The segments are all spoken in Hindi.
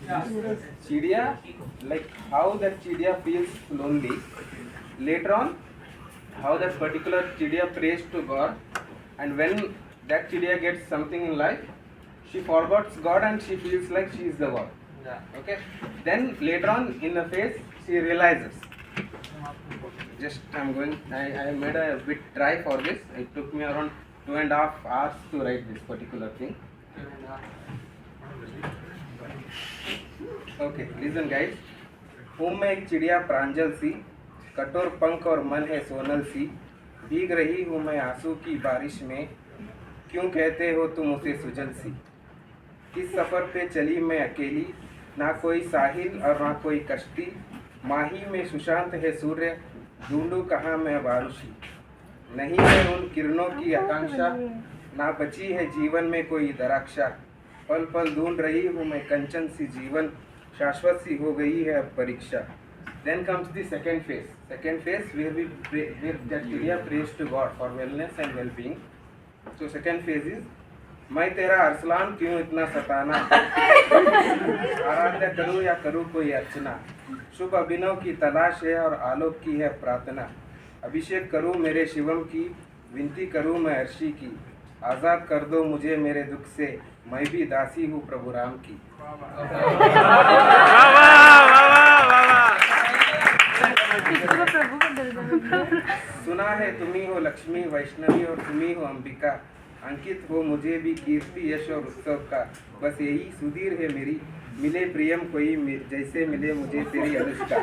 Chidiya, like how that Chidiya feels lonely. Later on, how that particular Chidiya prays to God, and when that Chidiya gets something in life, she forgets God and she feels like she is the God. Okay. Then later on in the phase, she realizes. Just I made a bit try for this. It took me around 2.5 hours to write this particular thing. Okay, listen guys. हूँ मैं एक चिड़िया प्रांजल सी, कठोर पंख और मन है सोनल सी, भीग रही हूँ मैं आंसू की बारिश में, क्यों कहते हो तुम उसे सुजल सी। इस सफ़र पे चली मैं अकेली, ना कोई साहिल और ना कोई कश्ती, माही में सुशांत है सूर्य, ढूंढूं कहाँ मैं बारुषी। नहीं है उन किरणों की आकांक्षा, ना बची है जीवन में कोई दराक्षा, पल पल ढूंढ रही हूँ मैं कंचन सी जीवन, शाश्वत सी हो गई है अब परीक्षा। Then comes the second phase. Second phase where we pray, where that Chidiya prays to God for wellness and well-being. So second phase is, मैं तेरा अरसलान क्यों इतना सताना, आराध्य करूँ या करूँ कोई अर्चना, शुभ अभिनव की तलाश है और आलोक की है प्रार्थना, अभिषेक करूँ मेरे शिवम की, विनती करूँ मैं अर्शी की, आज़ाद कर दो मुझे मेरे दुख से, मैं भी दासी हूँ प्रभु राम की। सुना है तुम्ही हो लक्ष्मी वैष्णवी और तुम्ही हो अंबिका, अंकित हो मुझे भी कीर्ति यश और उत्सव का, बस यही सुधीर है मेरी, मिले प्रियम कोई जैसे मिले मुझे तेरी अनुष्का।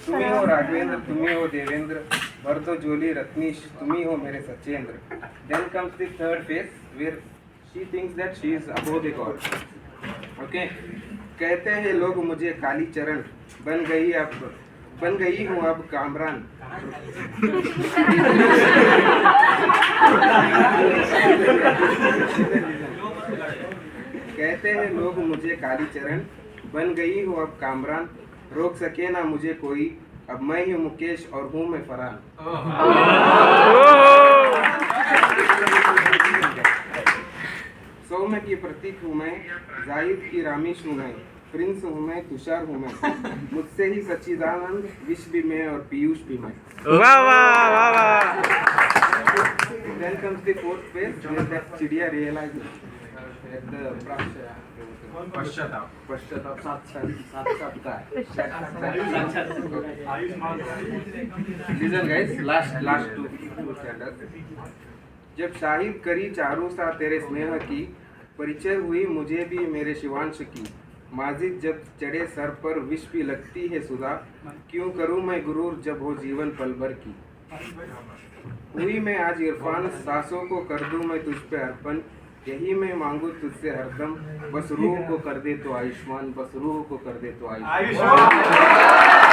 तुम्ही हो राघवेंद्र तुम्ही हो देवेंद्र, भर दो जोली रत्नीश तुम्ही हो मेरे Sachendra. Then comes the third phase where she thinks that she is above the God. Okay. कहते हैं लोग मुझे काली चरण, बन गई हूँ अब कामरान। कहते हैं लोग मुझे काली चरण, बन गई हूँ अब कामरान, रोक सके ना मुझे कोई, अब मैं ही मुकेश और हूँ मैं फरहान। सौम्य की प्रतीक हूँ मैं, जाहिद की रामीश हूँ मैं, प्रिंस हूँ मैं, तुषार हूँ मैं, मुझसे ही सच्चिदानंद, विष भी मैं और पीयूष भी मैं। वाह वाह वाह वाह। Then comes the fourth phase where that Chidiya realizes at the पश्चाताप साथ का है। Listen guys, last two standards. जब शाहिद करी चारों सा तेरे स्नेह की, परिचय हुई मुझे भी मेरे शिवांश की, माजिद जब चढ़े सर पर विष भी लगती है सुधा, क्यों करूं मैं गुरूर जब हो जीवन पल भर की। हुई मैं आज इरफान, सांसों को कर दूं मैं तुझ पे अर्पण, यही मैं मांगू तुझसे हरदम, बस रूह को कर दे तो आयुष्मान, बस रूह को कर दे तो आयुष्मान।